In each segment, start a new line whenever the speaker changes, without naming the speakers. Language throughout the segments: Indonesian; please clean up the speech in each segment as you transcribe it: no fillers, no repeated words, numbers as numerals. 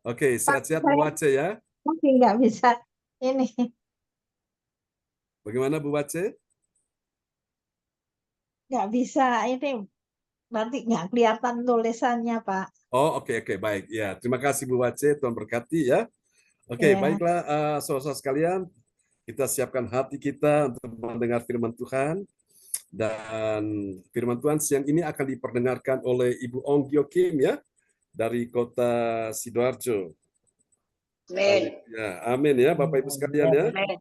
Oke,
Pak,
sehat-sehat Bu
saya
Wace ya.
mungkin nggak bisa ini,
Bagaimana Bu Wace?
nggak bisa ini, nanti nggak kelihatan tulisannya, Pak.
Oh, oke, oke, baik. Ya, terima kasih Bu Wace, Tuhan berkati ya. Oke,
Ya,
baiklah saudara-saudara sekalian, kita siapkan hati kita untuk mendengar firman Tuhan. Dan firman Tuhan siang ini akan diperdengarkan oleh Ibu Onggyo Kim ya, dari kota Sidoarjo.
Amin.
Ya, amin ya Bapak Ibu sekalian ya.
Amin.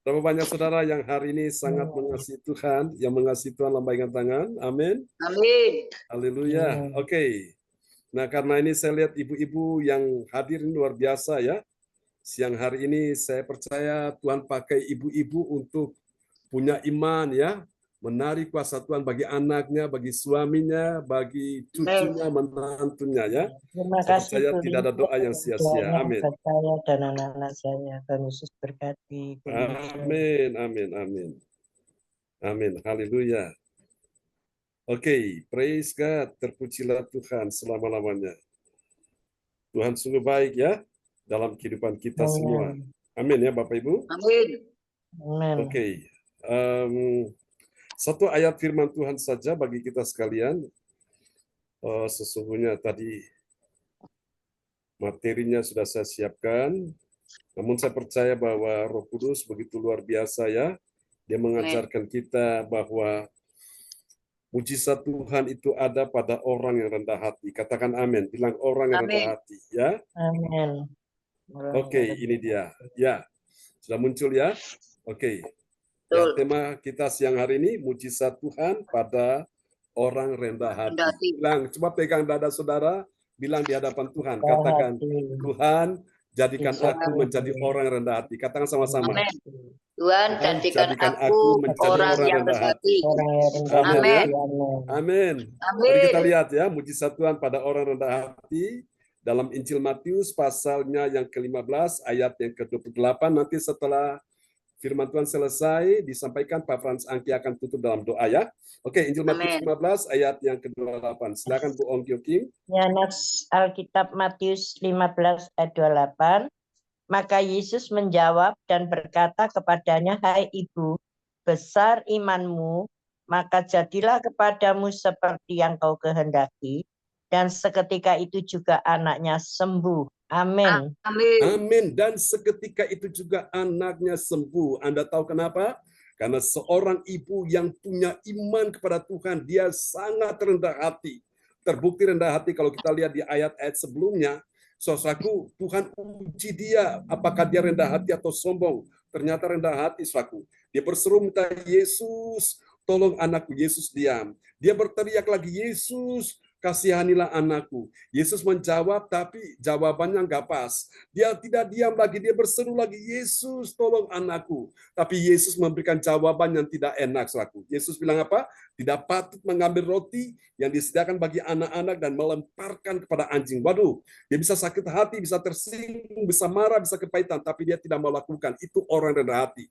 Berapa banyak saudara yang hari ini sangat mengasihi Tuhan, yang mengasihi Tuhan lambaikan tangan. Amin.
Amin.
Haleluya. Oke. Nah, karena ini saya lihat ibu-ibu yang hadir ini luar biasa ya. Siang hari ini saya percaya Tuhan pakai ibu-ibu untuk punya iman ya, menarik kuasa Tuhan bagi anaknya, bagi suaminya, bagi cucunya, menantunya ya.
Terima
Saya
kasih
percaya tidak ada
Tuhan
doa yang sia-sia.
doanya
Amin.
buat saya dan anak-anak saya. Tuhan Yesus berkati.
Amin, amin, amin. Amin, haleluya. Oke, praise God, terpujilah Tuhan selama-lamanya. Tuhan sungguh baik ya dalam kehidupan kita semua. Amin ya Bapak Ibu.
Amin.
Amin.
Oke. Satu ayat firman Tuhan saja bagi kita sekalian. Sesungguhnya tadi materinya sudah saya siapkan. Namun saya percaya bahwa Roh Kudus begitu luar biasa ya. Dia mengajarkan kita bahwa mujizat Tuhan itu ada pada orang yang rendah hati. Katakan amin. Bilang orang yang rendah hati ya.
Amin.
Oke, ini dia. Ya, sudah muncul ya. Oke. Ya, tema kita siang hari ini mujizat Tuhan pada orang rendah hati. Bilang, coba pegang dada saudara, bilang di hadapan Tuhan. Katakan, Tuhan, jadikan aku menjadi orang yang rendah hati. Katakan sama-sama.
Amin. Tuhan, jadikan aku
menjadi
orang yang rendah hati.
Amin ya.
Amin.
Amin. Mari kita lihat ya mujizat Tuhan pada orang rendah hati dalam Injil Matius pasalnya yang ke-15 ayat yang ke-28. Nanti setelah firman Tuhan selesai disampaikan, Pak Frans Angki akan tutup dalam doa ya. Oke, Injil Matius 15 ayat yang ke-28. Silakan Bu Ong Kyo Kim.
Ya, nats Alkitab Matius 15 ayat 28. Maka Yesus menjawab dan berkata kepadanya, "Hai ibu, besar imanmu, maka jadilah kepadamu seperti yang kau kehendaki." Dan seketika itu juga anaknya sembuh. Amin.
Amin.
Amin. Dan seketika itu juga anaknya sembuh. Anda tahu kenapa? Karena seorang ibu yang punya iman kepada Tuhan, dia sangat rendah hati. Terbukti rendah hati kalau kita lihat di ayat-ayat sebelumnya. Saudaraku, Tuhan uji dia. Apakah dia rendah hati atau sombong? Ternyata rendah hati, saudaraku. Dia berseru minta, Yesus, tolong anakku. Yesus diam. Dia berteriak lagi, Yesus, kasihanilah anakku. Yesus menjawab, tapi jawabannya nggak pas. Dia tidak diam lagi, dia berseru lagi, Yesus tolong anakku. Tapi Yesus memberikan jawaban yang tidak enak, saudaraku. Yesus bilang apa? Tidak patut mengambil roti yang disediakan bagi anak-anak dan melemparkan kepada anjing. Waduh, dia bisa sakit hati, bisa tersinggung, bisa marah, bisa kepahitan, tapi dia tidak mau lakukan. Itu orang rendah hati.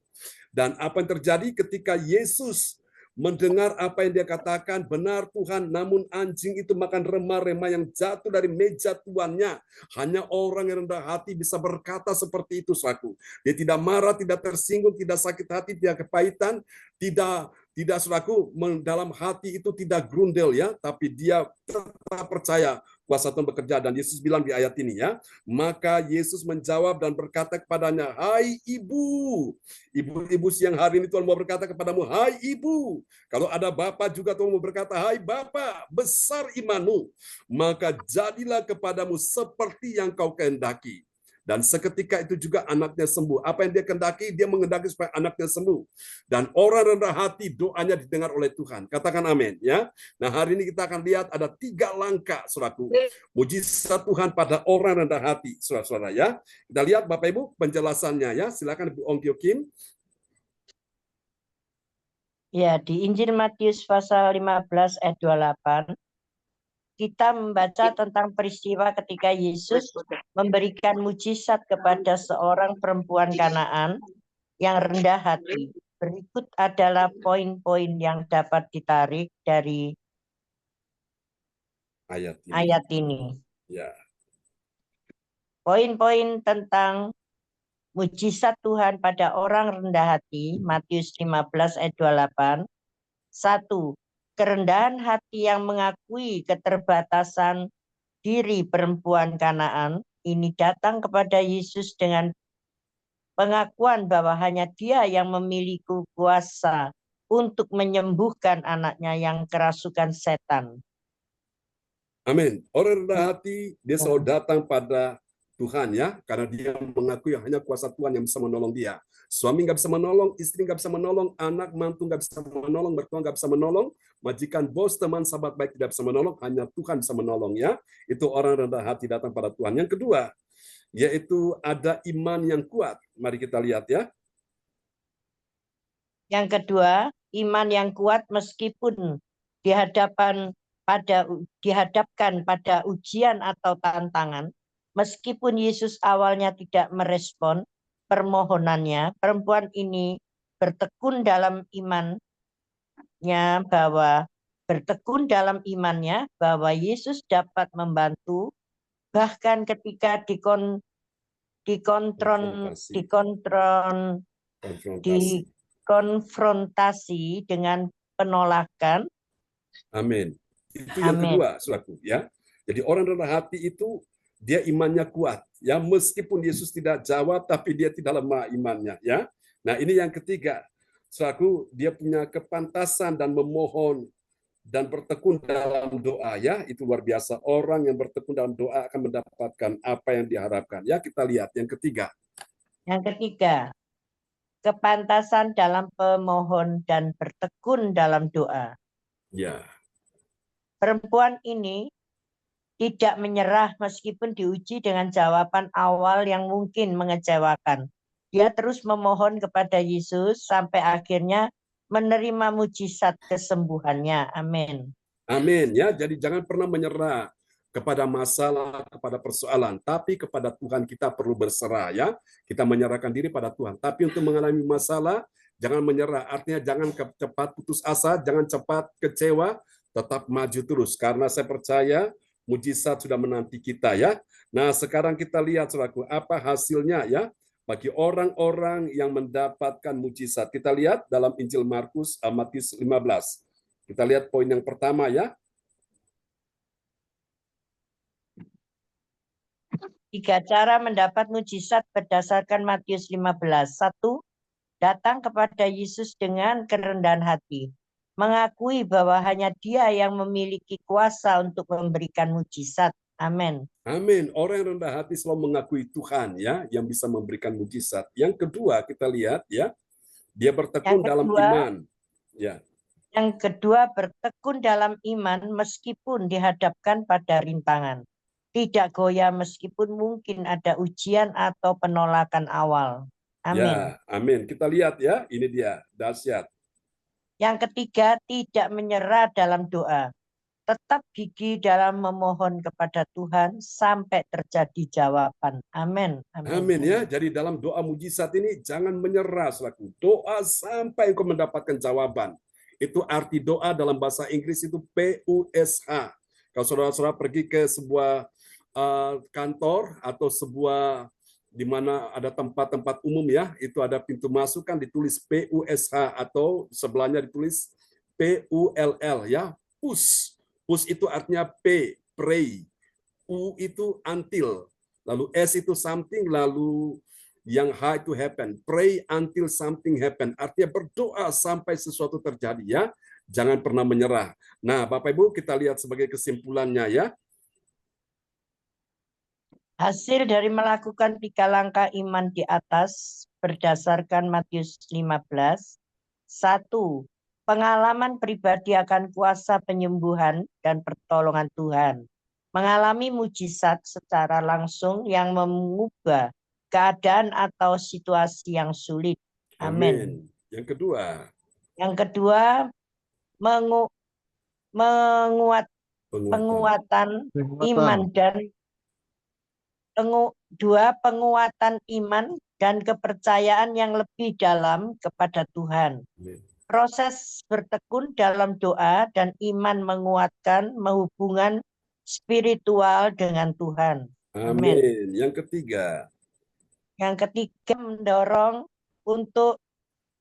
Dan apa yang terjadi ketika Yesus mendengar apa yang dia katakan, benar Tuhan, namun anjing itu makan remah-remah yang jatuh dari meja tuannya. Hanya orang yang rendah hati bisa berkata seperti itu, saudaraku. Dia tidak marah, tidak tersinggung, tidak sakit hati, tidak kepahitan, tidak saudaraku, dalam hati itu tidak grundel ya, tapi dia tetap percaya kuasa Tuhan bekerja. Dan Yesus bilang di ayat ini ya, maka Yesus menjawab dan berkata kepadanya, hai ibu. Ibu-ibu siang hari ini Tuhan mau berkata kepadamu, hai ibu. Kalau ada bapak juga Tuhan mau berkata, hai bapak, besar imanmu, maka jadilah kepadamu seperti yang kau kehendaki. Dan seketika itu juga anaknya sembuh. Apa yang dia kehendaki? Dia mengendaki supaya anaknya sembuh. Dan orang rendah hati doanya didengar oleh Tuhan. Katakan amin ya. Nah, hari ini kita akan lihat ada 3 langkah, saudaraku. Mujizat Tuhan pada orang rendah hati, saudara-saudara ya. Kita lihat Bapak Ibu penjelasannya ya. Silakan Bu Ong Kyo Kim.
Ya, di Injil Matius pasal 15 ayat 28, kita membaca tentang peristiwa ketika Yesus memberikan mujizat kepada seorang perempuan Kanaan yang rendah hati. Berikut adalah poin-poin yang dapat ditarik dari ayat ini.
Ya.
poin-poin tentang mujizat Tuhan pada orang rendah hati, Matius 15 ayat 28. 1. Kerendahan hati yang mengakui keterbatasan diri perempuan Kanaan ini datang kepada Yesus dengan pengakuan bahwa hanya Dia yang memiliki kuasa untuk menyembuhkan anaknya yang kerasukan setan.
Amin. Orang rendah hati, dia selalu datang pada Tuhan ya, karena dia mengakui hanya kuasa Tuhan yang bisa menolong dia. Suami nggak bisa menolong, istri nggak bisa menolong, anak mantu nggak bisa menolong, mertua nggak bisa menolong, majikan, bos, teman, sahabat baik tidak bisa menolong, hanya Tuhan bisa menolong ya. Itu orang rendah hati datang pada Tuhan. Yang kedua, yaitu ada iman yang kuat. Mari kita lihat ya.
Yang kedua, iman yang kuat meskipun dihadapkan pada ujian atau tantangan, meskipun Yesus awalnya tidak merespon permohonannya, perempuan ini bertekun dalam imannya bahwa Yesus dapat membantu, bahkan ketika dikonfrontasi dengan penolakan.
Amin. Itu yang kedua, saudaraku ya. Jadi orang rendah hati itu dia imannya kuat ya, meskipun Yesus tidak jawab tapi dia tidak lemah imannya ya. Nah, ini yang ketiga. Saudaraku, dia punya kepantasan dan memohon dan bertekun dalam doa ya. Itu luar biasa. Orang yang bertekun dalam doa akan mendapatkan apa yang diharapkan. Ya, kita lihat yang ketiga.
Yang ketiga, kepantasan dalam pemohon dan bertekun dalam doa.
Ya.
Perempuan ini tidak menyerah meskipun diuji dengan jawaban awal yang mungkin mengecewakan. Dia terus memohon kepada Yesus sampai akhirnya menerima mujizat kesembuhannya. Amin.
Amin ya. Jadi jangan pernah menyerah kepada masalah, kepada persoalan, tapi kepada Tuhan kita perlu berserah ya. Kita menyerahkan diri pada Tuhan. Tapi untuk mengalami masalah, jangan menyerah. Artinya jangan cepat putus asa, jangan cepat kecewa, tetap maju terus. Karena saya percaya mujizat sudah menanti kita ya. Nah, sekarang kita lihat saudaraku, apa hasilnya ya bagi orang-orang yang mendapatkan mujizat. Kita lihat dalam Injil Matius 15. Kita lihat poin yang pertama ya.
3 cara mendapat mujizat berdasarkan Matius 15. 1. Datang kepada Yesus dengan kerendahan hati. Mengakui bahwa hanya Dia yang memiliki kuasa untuk memberikan mujizat. Amin.
Amin. Orang yang rendah hati selalu mengakui Tuhan ya, yang bisa memberikan mujizat. Yang kedua, kita lihat ya, dia bertekun dalam iman. Ya.
Yang kedua, bertekun dalam iman meskipun dihadapkan pada rintangan. Tidak goyah meskipun mungkin ada ujian atau penolakan awal. Amin.
Ya, amin. Kita lihat ya, ini dia, dahsyat.
Yang ketiga, tidak menyerah dalam doa. Tetap gigih dalam memohon kepada Tuhan sampai terjadi jawaban. Amin.
Amin ya. Jadi dalam doa mujizat ini jangan menyerah, saudaraku. Doa sampai engkau mendapatkan jawaban. Itu arti doa dalam bahasa Inggris itu PUSH. Kalau saudara-saudara pergi ke sebuah kantor atau sebuah di mana ada tempat-tempat umum ya, itu ada pintu masuk kan ditulis PUSH atau sebelahnya ditulis PULL ya, push. Push itu artinya P, pray. U itu until. Lalu S itu something, lalu yang H itu happen. Pray until something happen. Artinya berdoa sampai sesuatu terjadi ya. Jangan pernah menyerah. Nah, Bapak Ibu, kita lihat sebagai kesimpulannya ya.
Hasil dari melakukan 3 langkah iman di atas berdasarkan Matius 15. 1. Pengalaman pribadi akan kuasa penyembuhan dan pertolongan Tuhan. Mengalami mujizat secara langsung yang mengubah keadaan atau situasi yang sulit. Amin.
Yang kedua.
Yang kedua, penguatan iman dan penguatan iman dan kepercayaan yang lebih dalam kepada Tuhan.
Amin.
Proses bertekun dalam doa dan iman menguatkan hubungan spiritual dengan Tuhan.
Amin. Yang ketiga.
Yang ketiga, mendorong untuk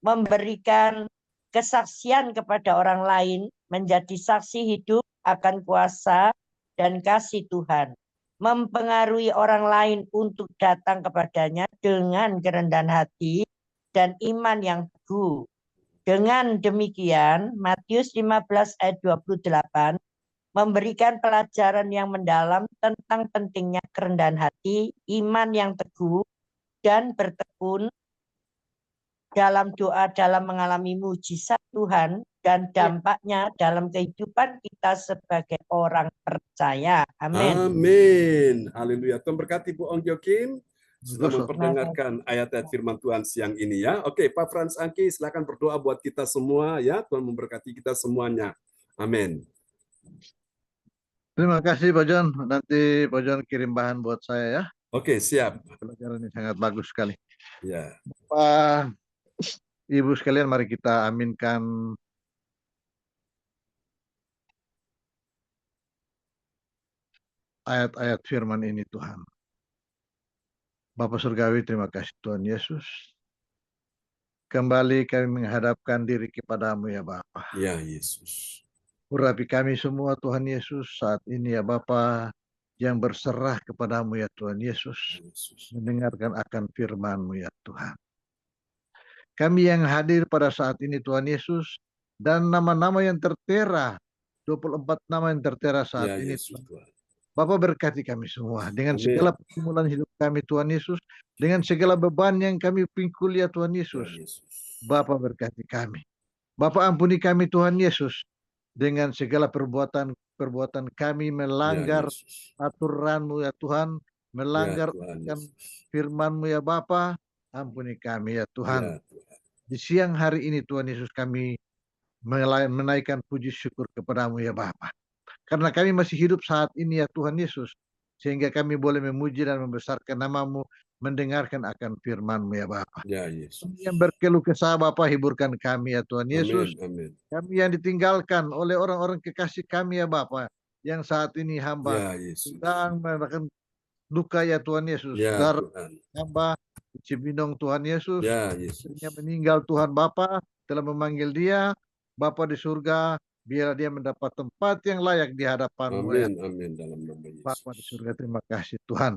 memberikan kesaksian kepada orang lain, menjadi saksi hidup akan kuasa dan kasih Tuhan. Mempengaruhi orang lain untuk datang kepadanya dengan kerendahan hati dan iman yang teguh. Dengan demikian, Matius 15 ayat 28 memberikan pelajaran yang mendalam tentang pentingnya kerendahan hati, iman yang teguh, dan bertekun dalam doa dalam mengalami mujizat Tuhan dan dampaknya dalam kehidupan kita sebagai orang percaya. Amin.
Amin. Haleluya. Tuhan berkati Bu Ong Jokim sudah memperdengarkan ayat-ayat firman Tuhan siang ini ya. Oke, Pak Frans Angki silakan berdoa buat kita semua ya. Tuhan memberkati kita semuanya. Amin.
Terima kasih Pak John. Nanti Pak John kirim bahan buat saya ya.
Oke, siap.
Pelajaran ini sangat bagus sekali.
Ya.
Pak, Ibu sekalian, mari kita aminkan ayat-ayat firman ini Tuhan. Bapak Surgawi, terima kasih Tuhan Yesus. Kembali kami menghadapkan diri kepadamu ya Bapa.
Ya Yesus.
Urapi kami semua Tuhan Yesus saat ini ya Bapa, yang berserah kepadamu ya Tuhan Yesus. Mendengarkan akan firman-Mu ya Tuhan. Kami yang hadir pada saat ini Tuhan Yesus, dan nama-nama yang tertera, 24 nama yang tertera saat ini
Yesus,
Tuhan. Bapak berkati kami semua dengan
Amin.
segala pergumulan hidup kami Tuhan Yesus, dengan segala beban yang kami pikul ya Tuhan Yesus. Bapak berkati kami. Bapak ampuni kami Tuhan Yesus dengan segala perbuatan kami melanggar aturan-Mu ya Tuhan, melanggar firman-Mu ya Bapa. Ampuni kami ya Tuhan. Di siang hari ini Tuhan Yesus kami menaikkan puji syukur kepadamu ya Bapa. Karena kami masih hidup saat ini ya Tuhan Yesus. Sehingga kami boleh memuji dan membesarkan nama-Mu, mendengarkan akan firman-Mu ya Bapa.
Ya Yesus.
Kami yang berkeluh kesah Bapa, hiburkan kami ya Tuhan Yesus.
Amin.
Kami yang ditinggalkan oleh orang-orang kekasih kami ya Bapa. Yang saat ini hamba sedang merasakan duka ya Tuhan Yesus.
Ya
hamba Cibinong Tuhan Yesus.
Ya Yesus.
Istrinya meninggal Tuhan Bapa telah memanggil dia. Bapa di surga, biarlah dia mendapat tempat yang layak di hadapan-Mu.
Amin. Dalam nama Yesus.
Bapa di surga, terima kasih Tuhan.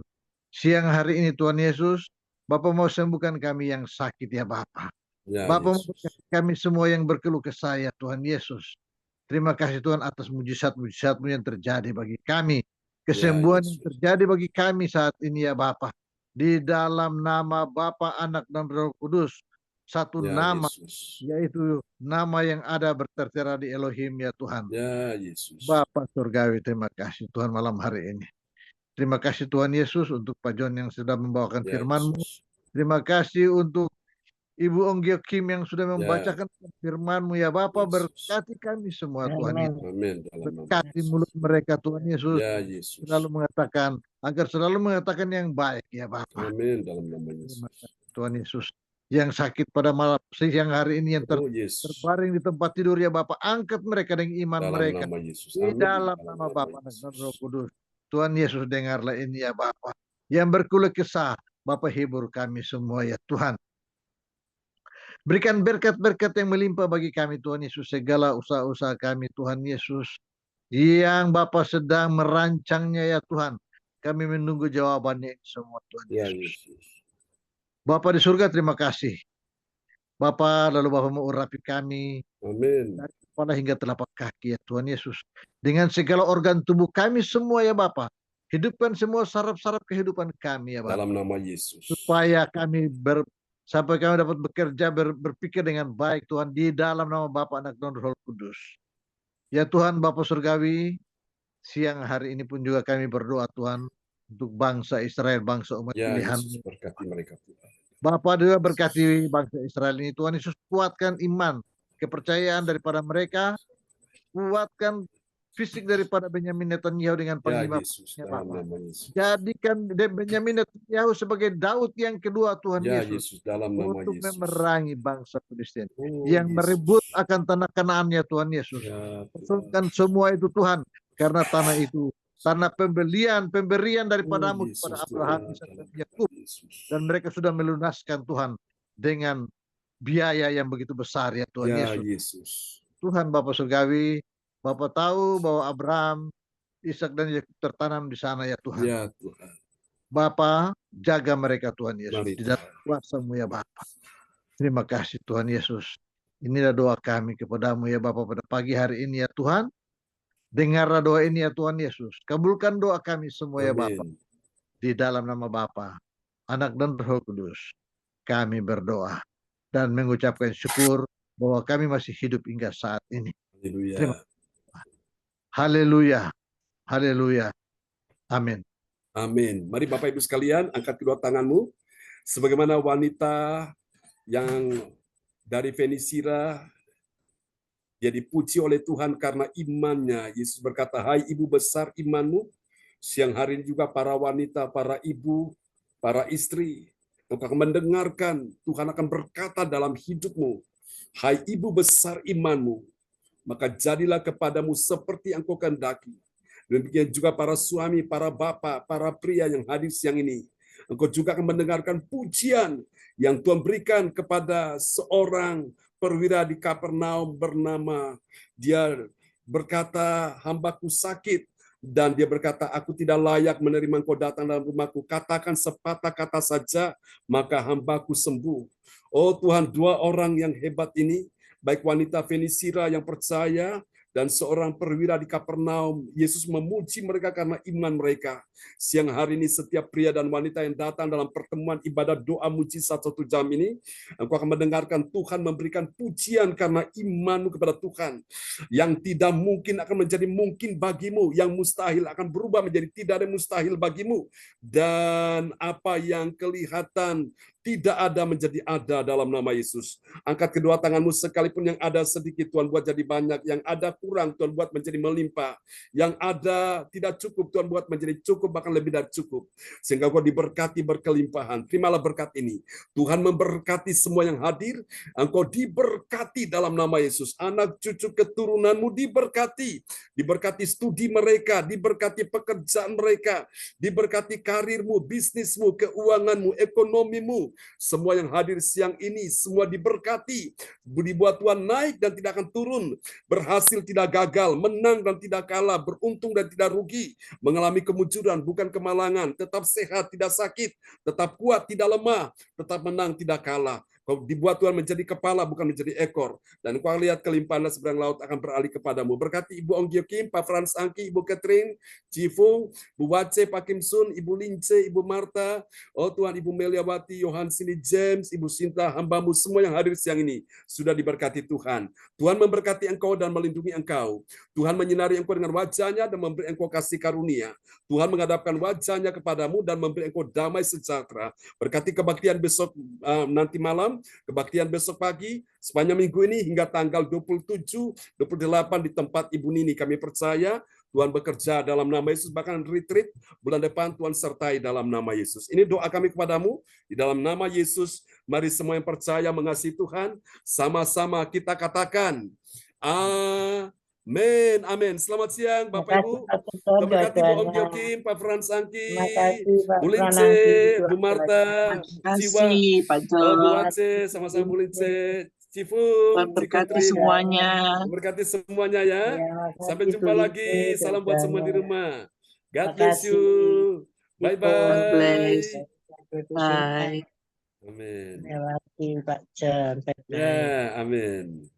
Siang hari ini Tuhan Yesus, Bapa mau sembuhkan kami yang sakit ya Bapa.
Ya,
Bapa mau kami semua yang berkeluh kesah ya Tuhan Yesus. Terima kasih Tuhan atas mujizat-mujizat-Mu yang terjadi bagi kami. Kesembuhan yang terjadi bagi kami saat ini ya Bapa. Di dalam nama Bapa, Anak, dan Roh Kudus. Satu nama, yaitu nama yang ada tertera di Elohim ya Tuhan.
Ya Yesus.
Bapa Surgawi, terima kasih Tuhan malam hari ini. Terima kasih Tuhan Yesus untuk Pak John yang sudah membawakan firman-Mu. Terima kasih untuk Ibu Onggyo Kim yang sudah membacakan firman-Mu ya Bapa. Berkati kami semua Tuhan Yesus. Berkati mulut mereka Tuhan Yesus.
Ya Yesus.
Selalu mengatakan, agar selalu mengatakan yang baik ya Bapa.
Amin dalam nama Yesus.
Tuhan Yesus. Yang sakit pada malam siang hari ini yang terbaring di tempat tidur ya Bapa, angkat mereka dengan iman
dalam
mereka
nama Yesus.
di dalam nama Bapa dan Roh Kudus. Tuhan Yesus, dengarlah ini ya Bapa. Yang berkeluh kesah, Bapa hibur kami semua ya Tuhan. Berikan berkat-berkat yang melimpah bagi kami Tuhan Yesus, segala usaha-usaha kami Tuhan Yesus yang Bapa sedang merancangnya ya Tuhan. Kami menunggu jawabannya semua Tuhan Yesus. Bapa di surga, terima kasih. Bapa, lalu Bapa mau urapi kami.
Amin.
Dari kepala hingga telapak kaki ya Tuhan Yesus. Dengan segala organ tubuh kami semua ya Bapa. Hidupkan semua saraf-saraf kehidupan kami ya Bapa.
Dalam nama Yesus.
Supaya kami sampai kami dapat bekerja, berpikir dengan baik Tuhan. Di dalam nama Bapa, Anak, dan Roh Kudus. Ya Tuhan Bapa Surgawi, siang hari ini pun juga kami berdoa Tuhan. Untuk bangsa Israel, bangsa umat pilihan.
Berkati mereka Tuhan.
Bapak juga berkati bangsa Israel ini. Tuhan Yesus kuatkan iman, kepercayaan daripada mereka. Kuatkan fisik daripada Benyamin Netanyahu dengan panglima. Jadikan Benyamin Netanyahu sebagai Daud yang kedua Tuhan Yesus.
Dalam nama
untuk
Yesus.
memerangi bangsa Filistin. Yang merebut akan tanah Kanaan ya Tuhan Yesus. Pesulkan semua itu Tuhan. Karena tanah itu Karena pemberian daripadamu
Yesus,
kepada
Tuhan.
Abraham, Ishak dan Yakub, dan mereka sudah melunaskan Tuhan dengan biaya yang begitu besar ya Tuhan
Ya
Yesus.
Yesus.
Tuhan Bapa Surgawi, Bapa tahu bahwa Abraham, Ishak dan Yakub tertanam di sana ya Tuhan.
Ya Tuhan.
Bapa, jaga mereka Tuhan Yesus
Mari
di dalam kuasa-Mu ya Bapa. Terima kasih Tuhan Yesus. Inilah doa kami kepadamu ya Bapa pada pagi hari ini ya Tuhan. Dengarlah doa ini ya Tuhan Yesus. Kabulkan doa kami semua ya Bapa.
Amin.
Di dalam nama Bapa, Anak dan Roh Kudus. Kami berdoa dan mengucapkan syukur bahwa kami masih hidup hingga saat ini. Terima
Haleluya.
Haleluya. Haleluya. Amin.
Amin. Mari Bapak Ibu sekalian, angkat kedua tanganmu. Sebagaimana wanita yang dari Fenisira, dia dipuji oleh Tuhan karena imannya. Yesus berkata, hai ibu besar imanmu. Siang hari ini juga para wanita, para ibu, para istri, engkau akan mendengarkan Tuhan akan berkata dalam hidupmu. Hai ibu besar imanmu, maka jadilah kepadamu seperti yang kau kehendaki. Demikian juga para suami, para bapak, para pria yang hadir siang ini. Engkau juga akan mendengarkan pujian yang Tuhan berikan kepada seorang perwira di Kapernaum bernama, dia berkata, hambaku sakit, dan dia berkata, aku tidak layak menerima engkau datang dalam rumahku. Katakan sepatah kata saja, maka hambaku sembuh. Oh Tuhan, dua orang yang hebat ini, baik wanita Fenisira yang percaya, dan seorang perwira di Kapernaum, Yesus memuji mereka karena iman mereka. Siang hari ini setiap pria dan wanita yang datang dalam pertemuan ibadah doa mujizat 1 jam ini, engkau akan mendengarkan Tuhan memberikan pujian karena imanmu kepada Tuhan. Yang tidak mungkin akan menjadi mungkin bagimu, yang mustahil akan berubah menjadi tidak ada mustahil bagimu. Dan apa yang kelihatan tidak ada menjadi ada dalam nama Yesus. Angkat kedua tanganmu, sekalipun yang ada sedikit Tuhan buat jadi banyak, yang ada kurang Tuhan buat menjadi melimpah, yang ada tidak cukup Tuhan buat menjadi cukup, bahkan lebih dari cukup, sehingga kau diberkati berkelimpahan. Terimalah berkat ini. Tuhan memberkati semua yang hadir, engkau diberkati dalam nama Yesus. Anak cucu keturunanmu diberkati, diberkati studi mereka, diberkati pekerjaan mereka, diberkati karirmu, bisnismu, keuanganmu, ekonomimu. Semua yang hadir siang ini, semua diberkati, dibuat Tuhan naik dan tidak akan turun, berhasil tidak gagal, menang dan tidak kalah, beruntung dan tidak rugi, mengalami kemunculan bukan kemalangan, tetap sehat tidak sakit, tetap kuat tidak lemah, tetap menang tidak kalah. Kau dibuat Tuhan menjadi kepala bukan menjadi ekor, dan kau lihat kelimpahan seberang laut akan beralih kepadamu. Berkati Ibu Ong Gio Kim, Pak Frans Angki, Ibu Catherine, Cifung, Bu Wace, Pak Kim Sun, Ibu Lince, Ibu Marta, oh Tuhan, Ibu Meliawati, Yohan Sini James, Ibu Sinta, hambamu semua yang hadir siang ini sudah diberkati Tuhan. Tuhan memberkati engkau dan melindungi engkau. Tuhan menyinari engkau dengan wajahnya dan memberi engkau kasih karunia. Tuhan menghadapkan wajahnya kepadamu dan memberi engkau damai sejahtera. Berkati kebaktian besok nanti malam, kebaktian besok pagi, sepanjang minggu ini hingga tanggal 27, 28 di tempat Ibu Nini. Kami percaya Tuhan bekerja dalam nama Yesus, bahkan retreat bulan depan Tuhan sertai dalam nama Yesus. Ini doa kami kepadamu, di dalam nama Yesus. Mari semua yang percaya mengasihi Tuhan, sama-sama kita katakan, amin, amin. Selamat siang Bapak Ibu. Terima kasih Bu Om Gio Kim, Pak Frans Angki, Bu Lince, Bu Marta, Ciwa,
Pak Jo.
Bu Wace, sama-sama Bu Lince, Cifung,
Berkati semuanya.
Berkati semuanya ya. Sampai jumpa lagi. Salam buat semua di rumah. God bless you. Bye-bye.
Bye.
Amin.
Terima kasih Pak John.
Ya, amin.